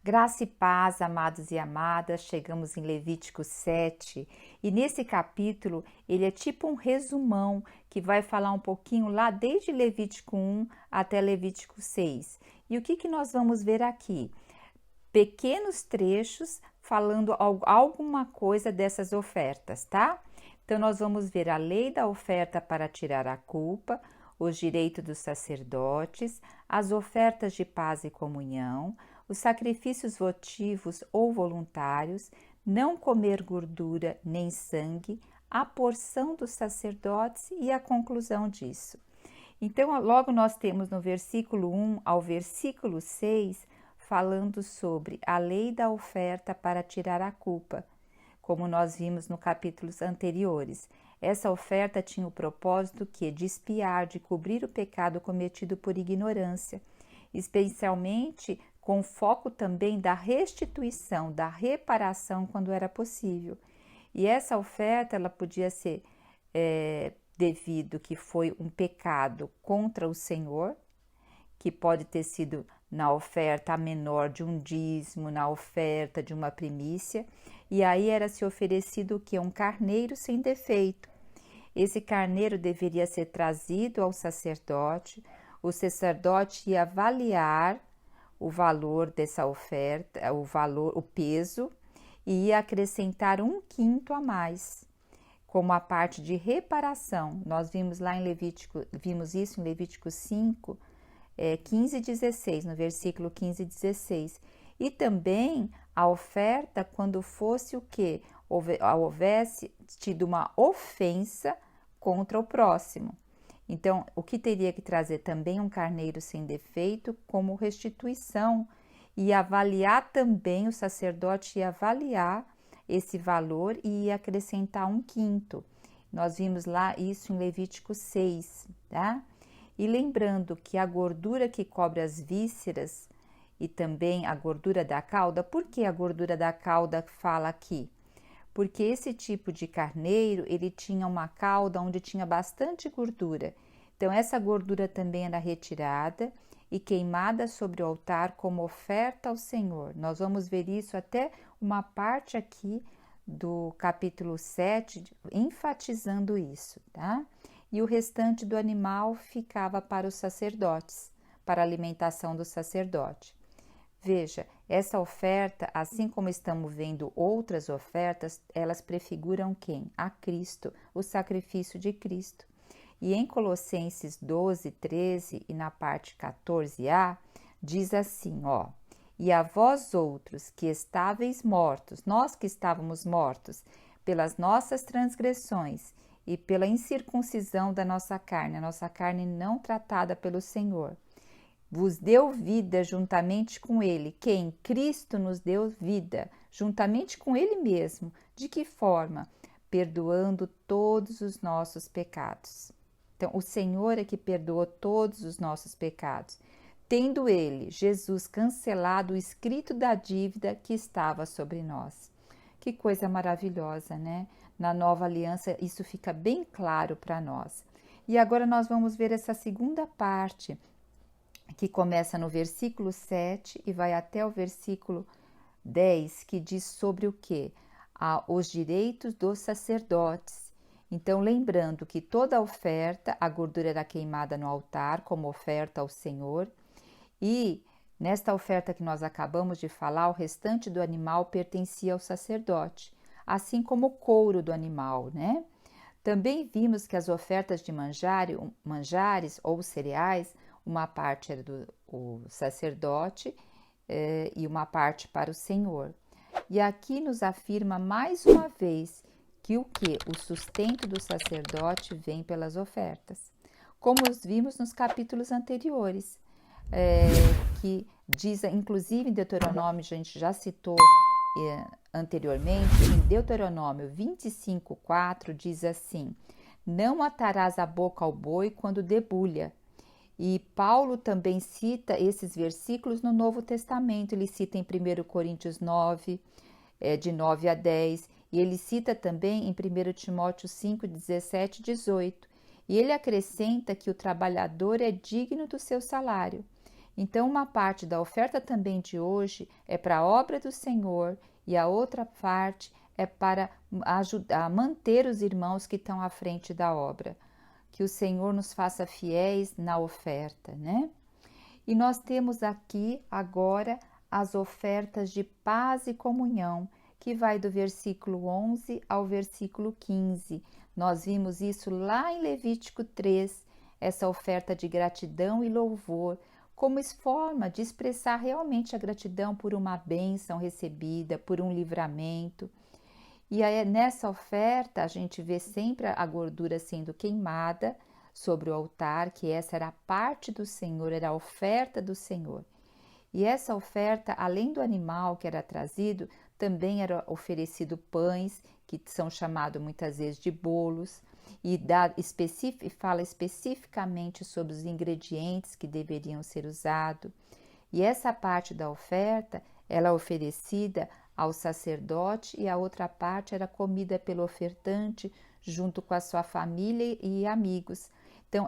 Graça e paz, amados e amadas, chegamos em Levítico 7 e nesse capítulo ele é tipo um resumão que vai falar um pouquinho lá desde Levítico 1 até Levítico 6. E o que nós vamos ver aqui? Pequenos trechos falando alguma coisa dessas ofertas, tá? Então nós vamos ver a lei da oferta para tirar a culpa, os direitos dos sacerdotes, as ofertas de paz e comunhão, os sacrifícios votivos ou voluntários, não comer gordura nem sangue, a porção dos sacerdotes e a conclusão disso. Então, logo nós temos no versículo 1 ao versículo 6, falando sobre a lei da oferta para tirar a culpa, como nós vimos no capítulos anteriores. Essa oferta tinha o propósito de expiar, de cobrir o pecado cometido por ignorância, especialmente com foco também da restituição, da reparação quando era possível. E essa oferta ela podia ser devido que foi um pecado contra o Senhor, que pode ter sido na oferta menor de um dízimo, na oferta de uma primícia, e aí era se oferecido o que? Um carneiro sem defeito. Esse carneiro deveria ser trazido ao sacerdote, o sacerdote ia avaliar o valor dessa oferta, o peso, e ia acrescentar 1/5 a mais, como a parte de reparação. Nós vimos lá em Levítico, vimos isso em Levítico 5, 15 e 16, no versículo 15 e 16. E também a oferta quando fosse o que? Houvesse tido uma ofensa contra o próximo. Então, o que teria que trazer também um carneiro sem defeito como restituição e avaliar também, o sacerdote ia avaliar esse valor e ia acrescentar 1/5. Nós vimos lá isso em Levítico 6, tá? E lembrando que a gordura que cobre as vísceras e também a gordura da cauda, por que a gordura da cauda fala aqui? Porque esse tipo de carneiro, ele tinha uma cauda onde tinha bastante gordura. Então, essa gordura também era retirada e queimada sobre o altar como oferta ao Senhor. Nós vamos ver isso até uma parte aqui do capítulo 7, enfatizando isso, tá? E o restante do animal ficava para os sacerdotes, para a alimentação do sacerdote. Veja, essa oferta, assim como estamos vendo outras ofertas, elas prefiguram quem? A Cristo, o sacrifício de Cristo. E em Colossenses 12, 13 e na parte 14a, diz assim, ó: E a vós outros que estáveis mortos, nós que estávamos mortos, pelas nossas transgressões e pela incircuncisão da nossa carne, a nossa carne não tratada pelo Senhor, vos deu vida juntamente com ele. Quem? Cristo nos deu vida, juntamente com ele mesmo. De que forma? Perdoando todos os nossos pecados. Então, o Senhor é que perdoou todos os nossos pecados, tendo ele, Jesus, cancelado o escrito da dívida que estava sobre nós. Que coisa maravilhosa, né? Na nova aliança, isso fica bem claro para nós. E agora nós vamos ver essa segunda parte, que começa no versículo 7 e vai até o versículo 10, que diz sobre o quê? Os direitos dos sacerdotes. Então, lembrando que toda oferta, a gordura era queimada no altar como oferta ao Senhor, e nesta oferta que nós acabamos de falar, o restante do animal pertencia ao sacerdote, assim como o couro do animal, né? Também vimos que as ofertas de manjares ou cereais, uma parte era do sacerdote e uma parte para o Senhor. E aqui nos afirma mais uma vez que o sustento do sacerdote vem pelas ofertas. Como vimos nos capítulos anteriores, que diz, inclusive em Deuteronômio, a gente já citou anteriormente, em Deuteronômio 25:4 diz assim: Não atarás a boca ao boi quando debulha. E Paulo também cita esses versículos no Novo Testamento. Ele cita em 1 Coríntios 9, de 9 a 10, e ele cita também em 1 Timóteo 5, 17 e 18. E ele acrescenta que o trabalhador é digno do seu salário. Então, uma parte da oferta também de hoje é para a obra do Senhor e a outra parte é para ajudar a manter os irmãos que estão à frente da obra. Que o Senhor nos faça fiéis na oferta, né? E nós temos aqui agora as ofertas de paz e comunhão, que vai do versículo 11 ao versículo 15. Nós vimos isso lá em Levítico 3, essa oferta de gratidão e louvor, como forma de expressar realmente a gratidão por uma bênção recebida, por um livramento. E aí, nessa oferta, a gente vê sempre a gordura sendo queimada sobre o altar, que essa era a parte do Senhor, era a oferta do Senhor. E essa oferta, além do animal que era trazido, também era oferecido pães, que são chamados muitas vezes de bolos, e fala especificamente sobre os ingredientes que deveriam ser usados. E essa parte da oferta, ela é oferecida ao sacerdote e a outra parte era comida pelo ofertante junto com a sua família e amigos. Então,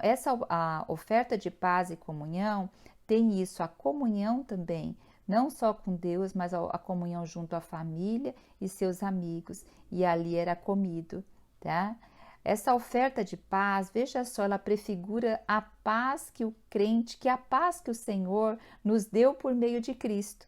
a oferta de paz e comunhão tem isso, a comunhão também, não só com Deus, mas a comunhão junto à família e seus amigos. E ali era comido, tá? Essa oferta de paz, veja só, ela prefigura a paz que o crente, que a paz que o Senhor nos deu por meio de Cristo.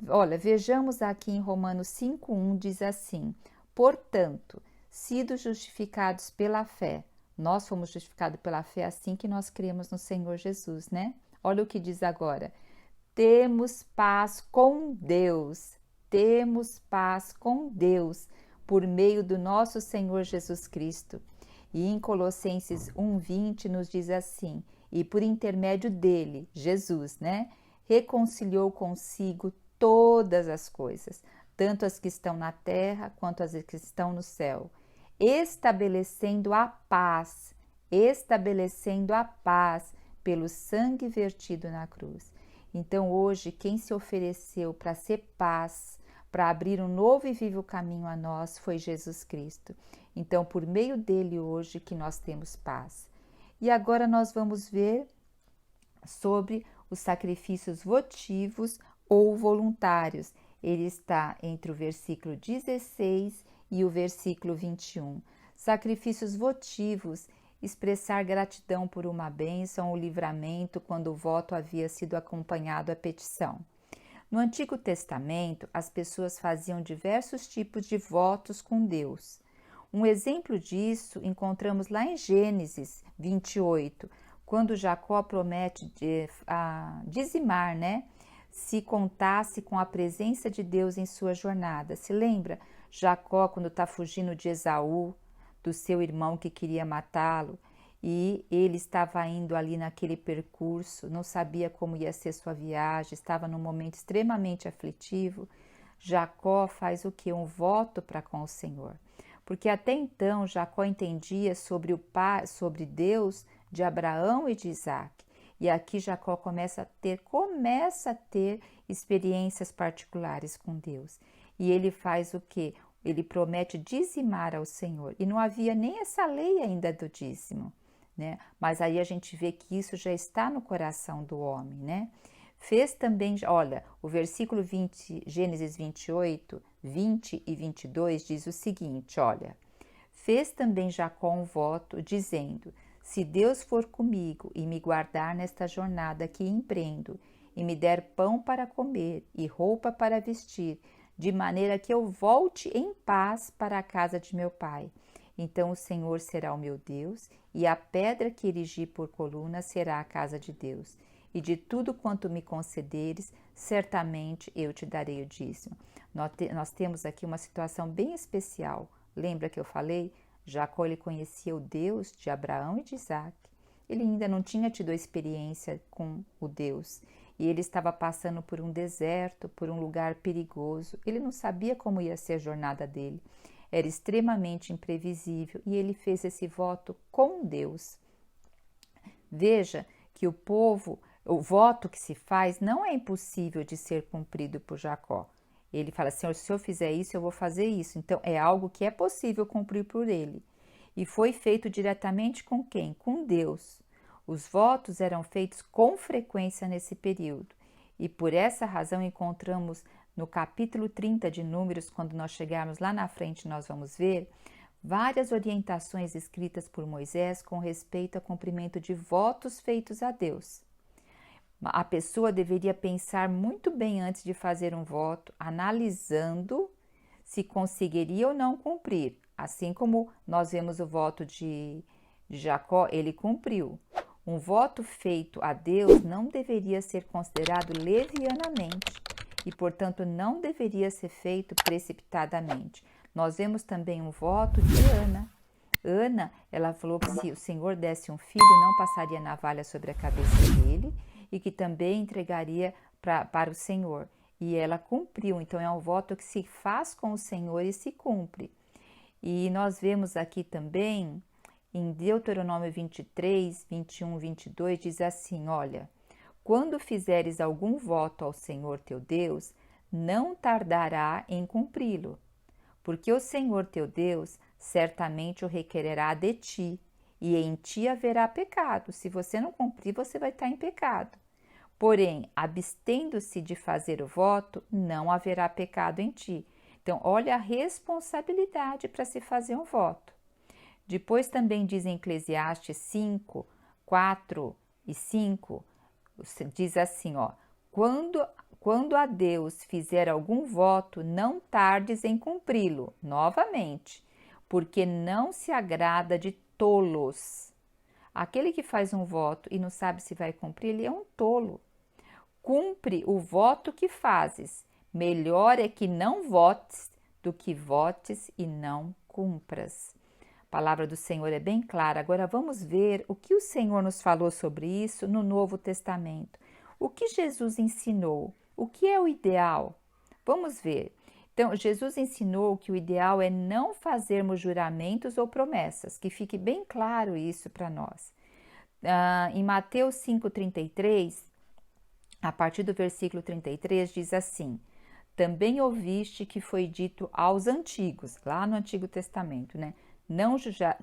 Olha, vejamos aqui em Romanos 5:1 diz assim: portanto, sido justificados pela fé, nós fomos justificados pela fé assim que nós cremos no Senhor Jesus, né? Olha o que diz agora: temos paz com Deus, por meio do nosso Senhor Jesus Cristo. E em Colossenses 1:20 nos diz assim: e por intermédio dele, Jesus, né, reconciliou consigo todas as coisas, tanto as que estão na terra quanto as que estão no céu, estabelecendo a paz pelo sangue vertido na cruz. Então hoje quem se ofereceu para ser paz, para abrir um novo e vivo caminho a nós, foi Jesus Cristo. Então por meio dele hoje que nós temos paz. E agora nós vamos ver sobre os sacrifícios votivos ou voluntários. Ele está entre o versículo 16 e o versículo 21. Sacrifícios votivos, expressar gratidão por uma bênção ou livramento quando o voto havia sido acompanhado à petição. No Antigo Testamento, as pessoas faziam diversos tipos de votos com Deus. Um exemplo disso encontramos lá em Gênesis 28, quando Jacó promete dizimar, né? Se contasse com a presença de Deus em sua jornada. Se lembra? Jacó, quando está fugindo de Esaú, do seu irmão que queria matá-lo, e ele estava indo ali naquele percurso, não sabia como ia ser sua viagem, estava num momento extremamente aflitivo. Jacó faz o que? Um voto para com o Senhor. Porque até então Jacó entendia sobre Deus de Abraão e de Isaac. E aqui Jacó começa a ter experiências particulares com Deus. E ele faz o quê? Ele promete dizimar ao Senhor. E não havia nem essa lei ainda do dízimo, né? Mas aí a gente vê que isso já está no coração do homem, né? Fez também, olha, o versículo 20, Gênesis 28, 20 e 22 diz o seguinte, olha: fez também Jacó um voto, dizendo: se Deus for comigo e me guardar nesta jornada que empreendo, e me der pão para comer e roupa para vestir, de maneira que eu volte em paz para a casa de meu pai, então o Senhor será o meu Deus, e a pedra que erigi por coluna será a casa de Deus. E de tudo quanto me concederes, certamente eu te darei o dízimo. Nós temos aqui uma situação bem especial. Lembra que eu falei? Jacó, ele conhecia o Deus de Abraão e de Isaac. Ele ainda não tinha tido a experiência com o Deus. E ele estava passando por um deserto, por um lugar perigoso. Ele não sabia como ia ser a jornada dele. Era extremamente imprevisível e ele fez esse voto com Deus. Veja que o voto que se faz não é impossível de ser cumprido por Jacó. Ele fala assim, se eu fizer isso, eu vou fazer isso. Então, é algo que é possível cumprir por ele. E foi feito diretamente com quem? Com Deus. Os votos eram feitos com frequência nesse período. E por essa razão encontramos no capítulo 30 de Números, quando nós chegarmos lá na frente, nós vamos ver várias orientações escritas por Moisés com respeito ao cumprimento de votos feitos a Deus. A pessoa deveria pensar muito bem antes de fazer um voto, analisando se conseguiria ou não cumprir. Assim como nós vemos o voto de Jacó, ele cumpriu. Um voto feito a Deus não deveria ser considerado levianamente e, portanto, não deveria ser feito precipitadamente. Nós vemos também um voto de Ana. Ana, ela falou que se o Senhor desse um filho, não passaria navalha sobre a cabeça dele e que também entregaria para o Senhor. E ela cumpriu, então é um voto que se faz com o Senhor e se cumpre. E nós vemos aqui também, em Deuteronômio 23, 21, 22, diz assim, olha, quando fizeres algum voto ao Senhor teu Deus, não tardará em cumpri-lo, porque o Senhor teu Deus certamente o requererá de ti, e em ti haverá pecado. Se você não cumprir, você vai estar em pecado. Porém, abstendo-se de fazer o voto, não haverá pecado em ti. Então, olha a responsabilidade para se fazer um voto. Depois também diz em Eclesiastes 5, 4 e 5, diz assim, ó, quando a Deus fizer algum voto, não tardes em cumpri-lo, novamente, porque não se agrada de tolos. Aquele que faz um voto e não sabe se vai cumprir, ele é um tolo. Cumpre o voto que fazes. Melhor é que não votes do que votes e não cumpras. A palavra do Senhor é bem clara. Agora vamos ver o que o Senhor nos falou sobre isso no Novo Testamento. O que Jesus ensinou? O que é o ideal? Vamos ver. Então, Jesus ensinou que o ideal é não fazermos juramentos ou promessas, que fique bem claro isso para nós. Em Mateus 5,33, a partir do versículo 33, diz assim, também ouviste que foi dito aos antigos, lá no Antigo Testamento, né?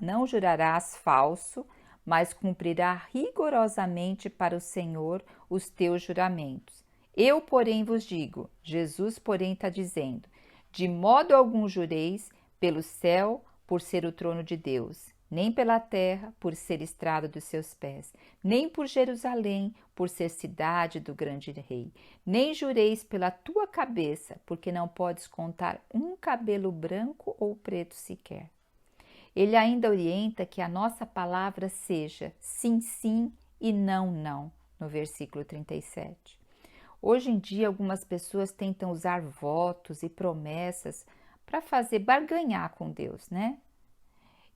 Não jurarás falso, mas cumprirá rigorosamente para o Senhor os teus juramentos. Eu, porém, vos digo, Jesus, porém, está dizendo, de modo algum jureis pelo céu, por ser o trono de Deus, nem pela terra, por ser estrada dos seus pés, nem por Jerusalém, por ser cidade do grande rei, nem jureis pela tua cabeça, porque não podes contar um cabelo branco ou preto sequer. Ele ainda orienta que a nossa palavra seja sim, sim e não, não, no versículo 37. Hoje em dia, algumas pessoas tentam usar votos e promessas para fazer barganhar com Deus, né?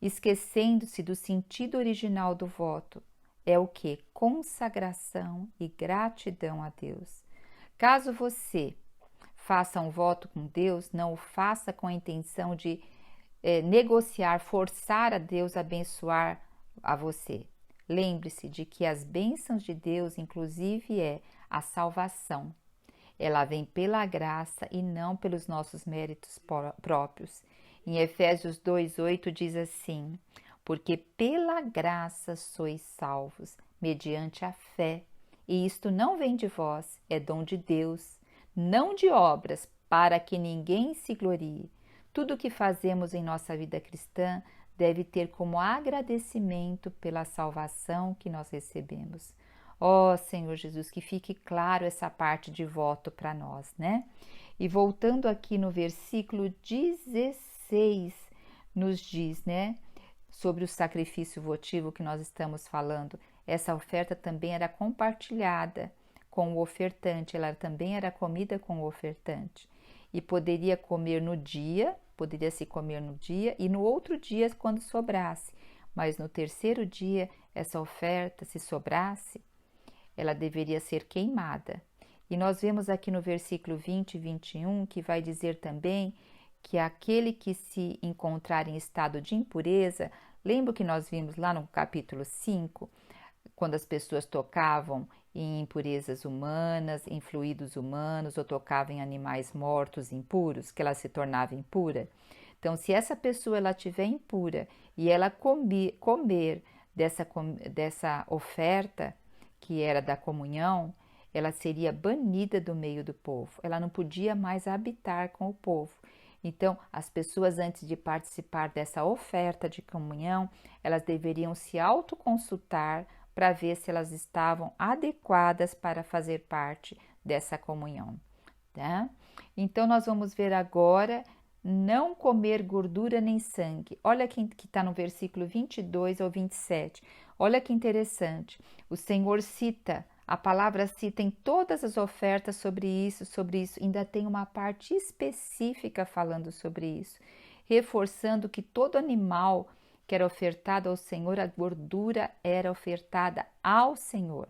Esquecendo-se do sentido original do voto. É o que? Consagração e gratidão a Deus. Caso você faça um voto com Deus, não o faça com a intenção de negociar, forçar a Deus a abençoar a você. Lembre-se de que as bênçãos de Deus, inclusive, é a salvação. Ela vem pela graça e não pelos nossos méritos próprios. Em Efésios 2,8 diz assim, porque pela graça sois salvos, mediante a fé, e isto não vem de vós, é dom de Deus, não de obras, para que ninguém se glorie. Tudo o que fazemos em nossa vida cristã deve ter como agradecimento pela salvação que nós recebemos. Ó Senhor Jesus, que fique claro essa parte de voto para nós, né? E voltando aqui no versículo 16, nos diz, né? Sobre o sacrifício votivo que nós estamos falando. Essa oferta também era compartilhada com o ofertante, ela também era comida com o ofertante. E poderia se comer no dia e no outro dia quando sobrasse. Mas no terceiro dia, essa oferta, se sobrasse, ela deveria ser queimada. E nós vemos aqui no versículo 20 e 21 que vai dizer também que aquele que se encontrar em estado de impureza, lembra que nós vimos lá no capítulo 5, quando as pessoas tocavam em impurezas humanas, em fluidos humanos, ou tocavam em animais mortos impuros, que ela se tornava impura. Então, se essa pessoa ela estiver impura e ela comer dessa oferta, que era da comunhão, ela seria banida do meio do povo. Ela não podia mais habitar com o povo. Então, as pessoas, antes de participar dessa oferta de comunhão, elas deveriam se autoconsultar para ver se elas estavam adequadas para fazer parte dessa comunhão, tá? Então, nós vamos ver agora não comer gordura nem sangue. Olha que está no versículo 22 ao 27. Olha que interessante. O Senhor cita, a palavra cita em todas as ofertas sobre isso. Ainda tem uma parte específica falando sobre isso, reforçando que todo animal que era ofertado ao Senhor, a gordura era ofertada ao Senhor.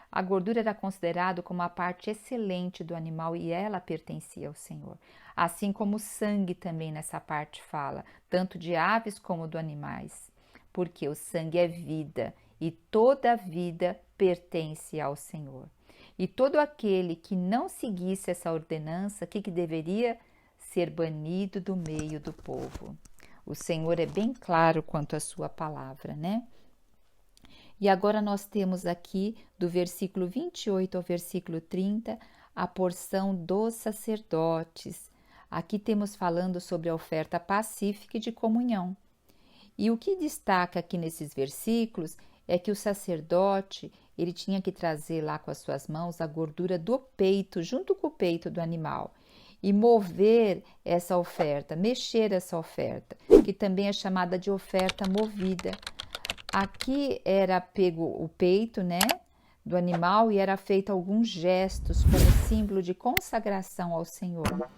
A gordura era considerada como a parte excelente do animal e ela pertencia ao Senhor. Assim como o sangue também nessa parte fala, tanto de aves como de animais. Porque o sangue é vida e toda a vida pertence ao Senhor. E todo aquele que não seguisse essa ordenança, o que deveria? Ser banido do meio do povo. O Senhor é bem claro quanto à sua palavra, né? E agora nós temos aqui, do versículo 28 ao versículo 30, a porção dos sacerdotes. Aqui temos falando sobre a oferta pacífica e de comunhão. E o que destaca aqui nesses versículos é que o sacerdote, ele tinha que trazer lá com as suas mãos a gordura do peito, junto com o peito do animal, e mover essa oferta, mexer essa oferta, que também é chamada de oferta movida. Aqui era pego o peito, né, do animal e era feito alguns gestos como símbolo de consagração ao Senhor.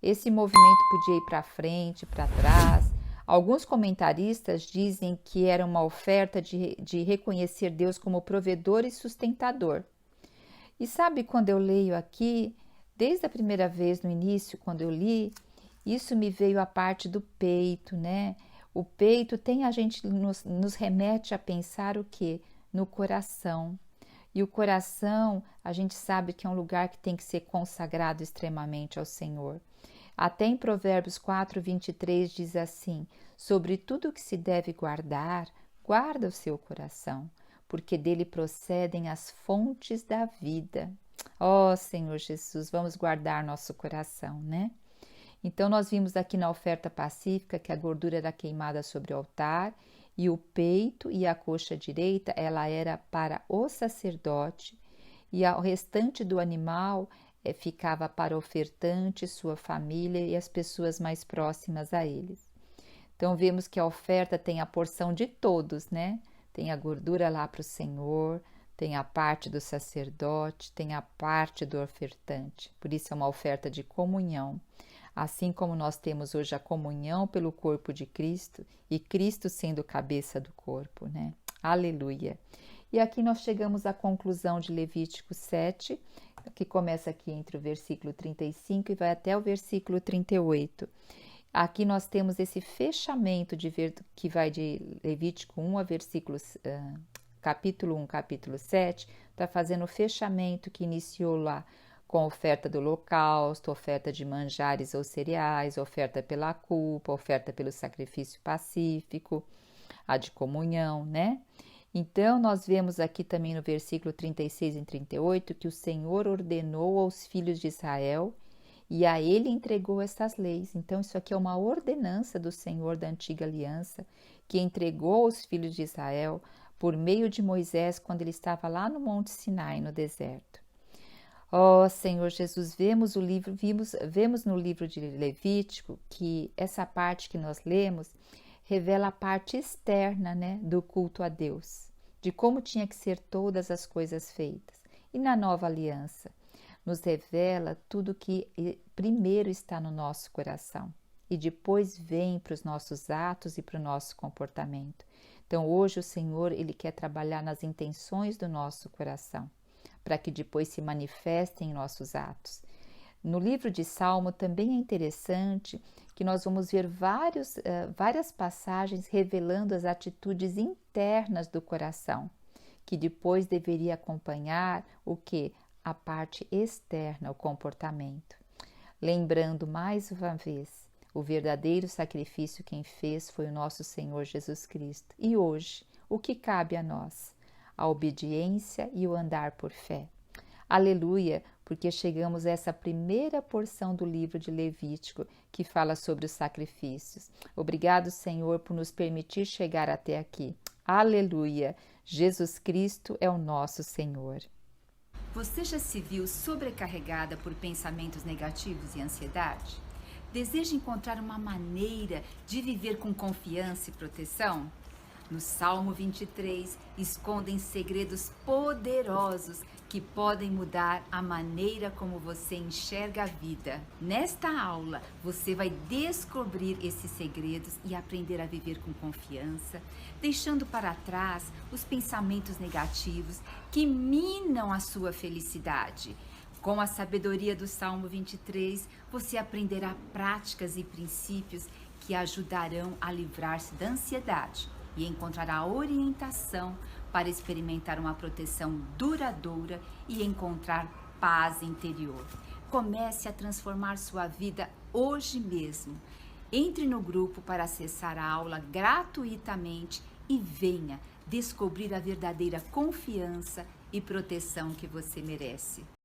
Esse movimento podia ir para frente, para trás. Alguns comentaristas dizem que era uma oferta de reconhecer Deus como provedor e sustentador. E sabe, quando eu leio aqui, desde a primeira vez no início, quando eu li, isso me veio a parte do peito, né? O peito a gente nos remete a pensar o quê? No coração. E o coração, a gente sabe que é um lugar que tem que ser consagrado extremamente ao Senhor. Até em Provérbios 4, 23 diz assim: sobre tudo que se deve guardar, guarda o seu coração, porque dele procedem as fontes da vida. Ó Senhor Jesus, vamos guardar nosso coração, né? Então, nós vimos aqui na oferta pacífica que a gordura era queimada sobre o altar e o peito e a coxa direita, ela era para o sacerdote e o restante do animal ficava para o ofertante, sua família e as pessoas mais próximas a eles. Então, vemos que a oferta tem a porção de todos, né? Tem a gordura lá para o Senhor, tem a parte do sacerdote, tem a parte do ofertante. Por isso é uma oferta de comunhão. Assim como nós temos hoje a comunhão pelo corpo de Cristo e Cristo sendo cabeça do corpo, né? Aleluia! E aqui nós chegamos à conclusão de Levítico 7, que começa aqui entre o versículo 35 e vai até o versículo 38. Aqui nós temos esse fechamento que vai de Levítico 1 a capítulo 1, capítulo 7, está fazendo o fechamento que iniciou lá com oferta do holocausto, oferta de manjares ou cereais, oferta pela culpa, oferta pelo sacrifício pacífico, a de comunhão, né? Então, nós vemos aqui também no versículo 36 e 38 que o Senhor ordenou aos filhos de Israel e a ele entregou estas leis. Então, isso aqui é uma ordenança do Senhor da antiga aliança que entregou aos filhos de Israel por meio de Moisés quando ele estava lá no Monte Sinai, no deserto. Ó Senhor Jesus, vemos no livro de Levítico que essa parte que nós lemos revela a parte externa, né, do culto a Deus, de como tinha que ser todas as coisas feitas. E na nova aliança, nos revela tudo que primeiro está no nosso coração e depois vem para os nossos atos e para o nosso comportamento. Então hoje o Senhor, Ele quer trabalhar nas intenções do nosso coração, para que depois se manifestem em nossos atos. No livro de Salmo também é interessante que nós vamos ver várias passagens revelando as atitudes internas do coração, que depois deveria acompanhar o que? A parte externa, o comportamento. Lembrando mais uma vez, o verdadeiro sacrifício quem fez foi o nosso Senhor Jesus Cristo. E hoje, o que cabe a nós? A obediência e o andar por fé. Aleluia, porque chegamos a essa primeira porção do livro de Levítico que fala sobre os sacrifícios. Obrigado, Senhor, por nos permitir chegar até aqui. Aleluia, Jesus Cristo é o nosso Senhor. Você já se viu sobrecarregada por pensamentos negativos e ansiedade? Deseja encontrar uma maneira de viver com confiança e proteção? No Salmo 23, escondem segredos poderosos que podem mudar a maneira como você enxerga a vida. Nesta aula, você vai descobrir esses segredos e aprender a viver com confiança, deixando para trás os pensamentos negativos que minam a sua felicidade. Com a sabedoria do Salmo 23, você aprenderá práticas e princípios que ajudarão a livrar-se da ansiedade e encontrará orientação para experimentar uma proteção duradoura e encontrar paz interior. Comece a transformar sua vida hoje mesmo. Entre no grupo para acessar a aula gratuitamente e venha descobrir a verdadeira confiança e proteção que você merece.